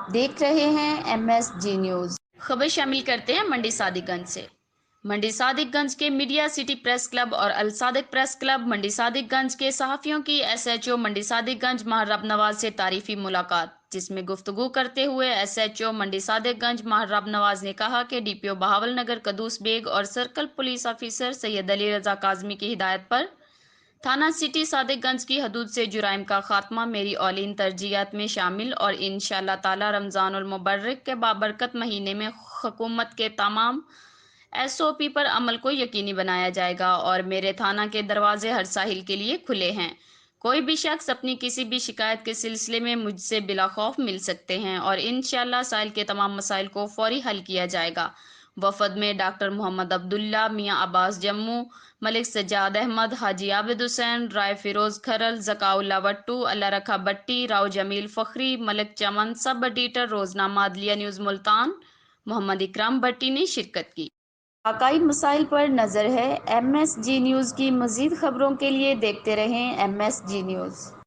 آپ دیکھ رہے ہیں MSG نیوز۔ خبر شامل کرتے ہیں منڈی صادق گنج سے۔ منڈی صادق گنج کے میڈیا سٹی پریس کلب اور الصادق پریس کلب منڈی صادق گنج کے صحافیوں کی SHO منڈی صادق گنج محرب نواز سے تعریفی ملاقات، جس میں گفتگو کرتے ہوئے SHO منڈی صادق گنج محرب نواز نے کہا کہ DPO بہاول نگر قدوس بیگ اور سرکل پولیس آفیسر سید علی رضا کاظمی کی ہدایت پر تھانہ سٹی صادق گنج کی حدود سے جرائم کا خاتمہ میری اولین ترجیحات میں شامل اور انشاءاللہ تعالی رمضان المبارک کے بابرکت مہینے میں حکومت کے تمام SOP پر عمل کو یقینی بنایا جائے گا اور میرے تھانہ کے دروازے ہر ساحل کے لیے کھلے ہیں۔ کوئی بھی شخص اپنی کسی بھی شکایت کے سلسلے میں مجھ سے بلا خوف مل سکتے ہیں اور انشاءاللہ ساحل کے تمام مسائل کو فوری حل کیا جائے گا۔ وفد میں ڈاکٹر محمد عبداللہ، میاں عباس جموں، ملک سجاد احمد، حاجی عابد حسین، رائے فیروز کھرل، ذکاء اللہ وٹو، اللہ رکھا بٹی، راؤ جمیل فخری، ملک چمن، سب ایڈیٹر روزنامہ عدلیہ نیوز ملتان محمد اکرام بٹی نے شرکت کی۔ واقعی مسائل پر نظر ہے۔ MSG نیوز کی مزید خبروں کے لیے دیکھتے رہیں MSG نیوز۔